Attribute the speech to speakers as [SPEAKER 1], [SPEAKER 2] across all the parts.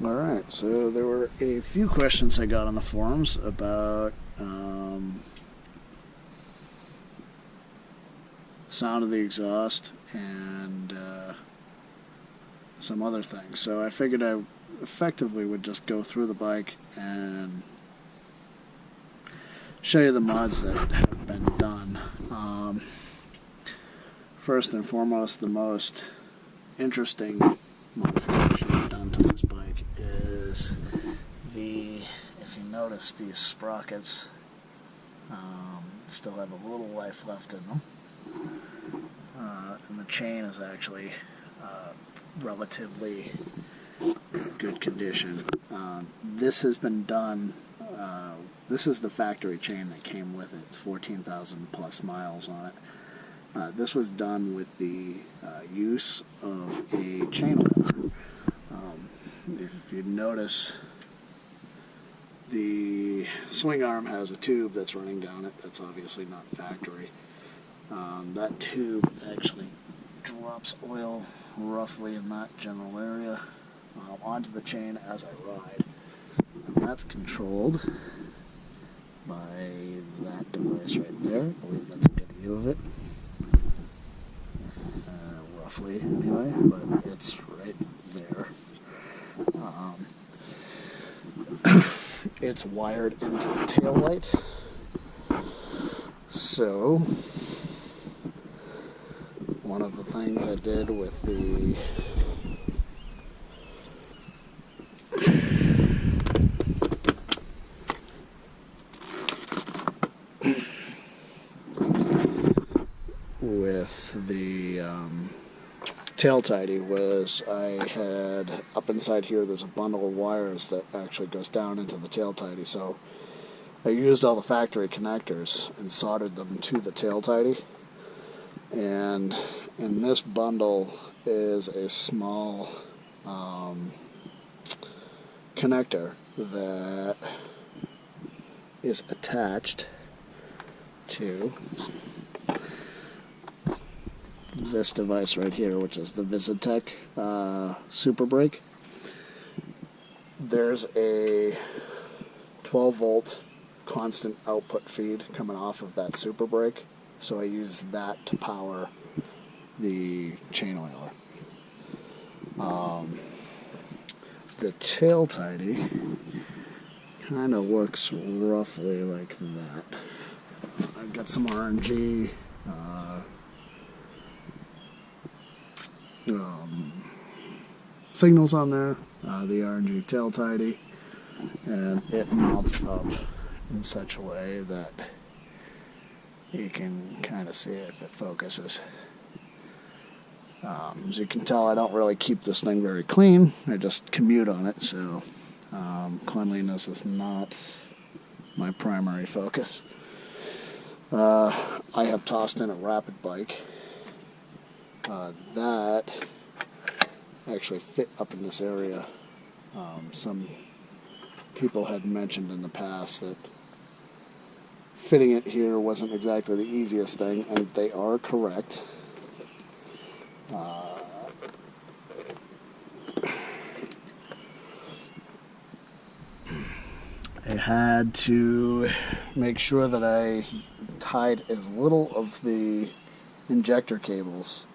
[SPEAKER 1] Alright, so there were a few questions I got on the forums about sound of the exhaust and some other things. So I figured I effectively would just go through the bike and show you the mods that have been done. First and foremost, the most interesting modification I've done to this bike is if you notice, these sprockets still have a little life left in them. And the chain is actually relatively good condition. This has been done, this is the factory chain that came with it. It's 14,000 plus miles on it. This was done with the use of a chain oiler. If you notice, the swing arm has a tube that's running down it. That's obviously not factory. That tube actually drops oil roughly in that general area onto the chain as I ride. And that's controlled by that device right there. I believe that's a good view of it. Roughly anyway, but it's right there. It's wired into the tail light. So one of the things I did with the tail tidy was I had up inside here there's a bundle of wires that actually goes down into the tail tidy, so I used all the factory connectors and soldered them to the tail tidy, and in this bundle is a small connector that is attached to this device right here, which is the Visitech Super Brake. There's a 12 volt constant output feed coming off of that Super Brake, so I use that to power the chain oiler. The tail tidy kind of works roughly like that. I've got some RNG signals on there, the RNG tail tidy, and it mounts up in such a way that you can kind of see it if it focuses. As you can tell, I don't really keep this thing very clean. I just commute on it, so cleanliness is not my primary focus. I have tossed in a rapid bike that actually fit up in this area. Some people had mentioned in the past that fitting it here wasn't exactly the easiest thing, and they are correct. I had to make sure that I tied as little of the injector cables,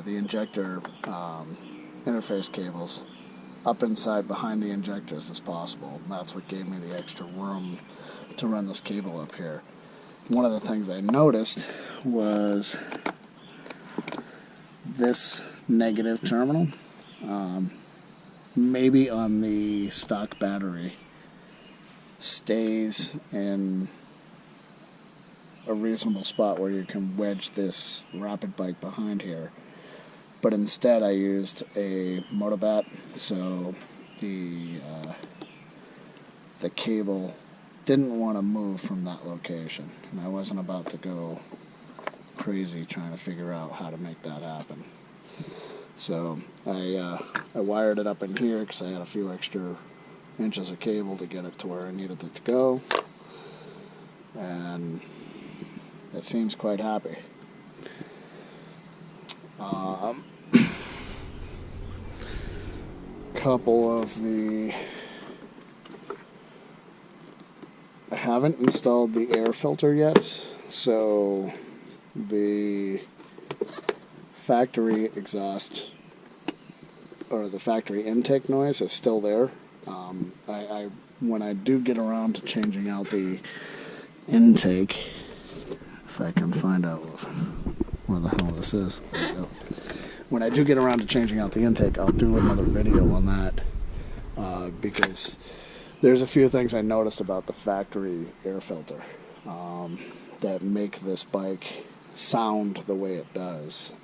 [SPEAKER 1] the injector interface cables, up inside behind the injectors as possible. And that's what gave me the extra room to run this cable up here. One of the things I noticed was this negative terminal, maybe on the stock battery, stays in a reasonable spot where you can wedge this rapid bike behind here. But instead I used a motobat, so the cable didn't want to move from that location, and I wasn't about to go crazy trying to figure out how to make that happen. So I wired it up in here because I had a few extra inches of cable to get it to where I needed it to go, and it seems quite happy. couple of the... I haven't installed the air filter yet, so the factory exhaust or the factory intake noise is still there. When I do get around to changing out the intake, if I can find out where the hell this is. There we go. When I do get around to changing out the intake, I'll do another video on that, because there's a few things I noticed about the factory air filter that make this bike sound the way it does.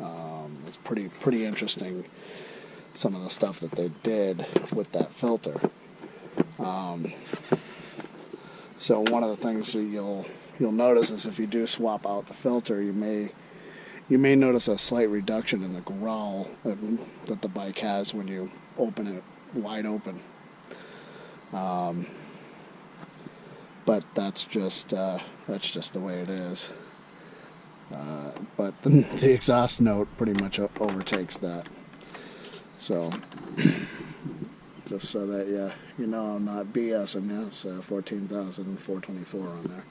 [SPEAKER 1] It's pretty interesting, some of the stuff that they did with that filter. So one of the things that you'll notice is if you do swap out the filter, you may notice a slight reduction in the growl that the bike has when you open it wide open. But that's just the way it is. But the exhaust note pretty much overtakes that. So just so that you know I'm not BSing you, it's 14,424 on there.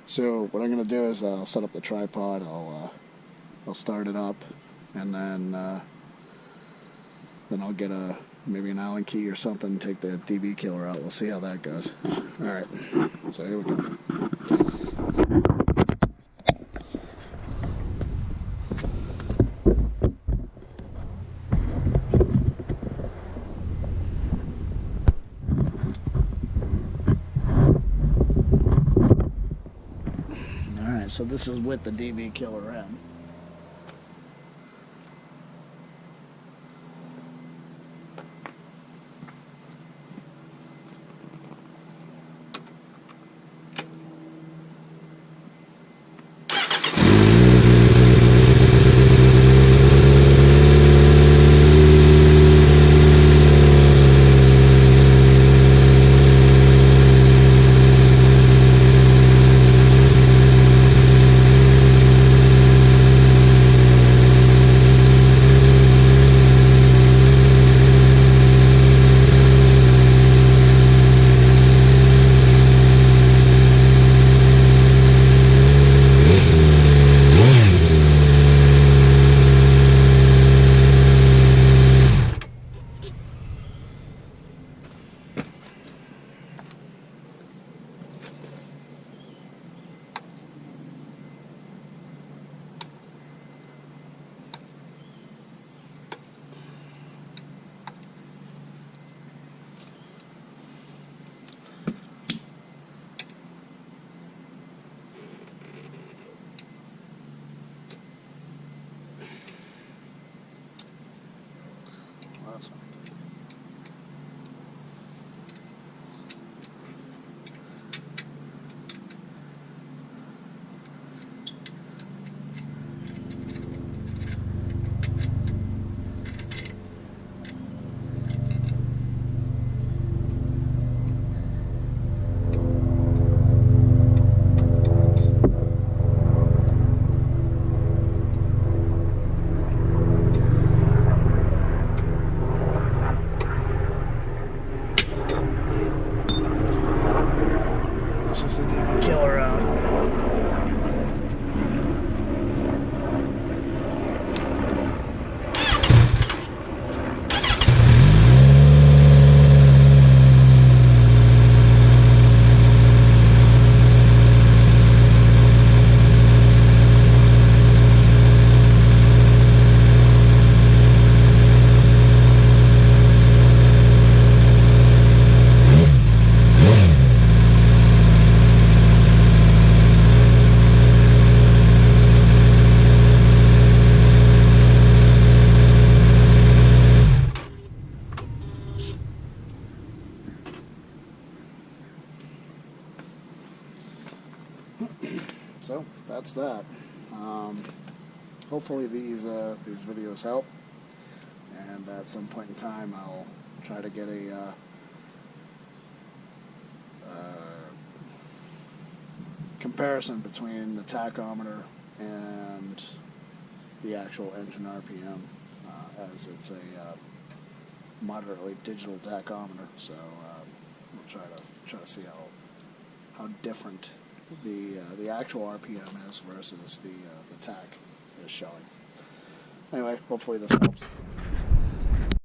[SPEAKER 1] So what I'm gonna do is I'll set up the tripod. I'll start it up, and then I'll get maybe an Allen key or something, take the DB killer out. We'll see how that goes. Alright, so here we go. Alright, so this is with the DB killer in. So that's that. Hopefully these videos help, and at some point in time I'll try to get a comparison between the tachometer and the actual engine RPM, as it's moderately digital tachometer, so we'll try to see how different the actual RPM is versus the tach is showing. Anyway, hopefully this helps.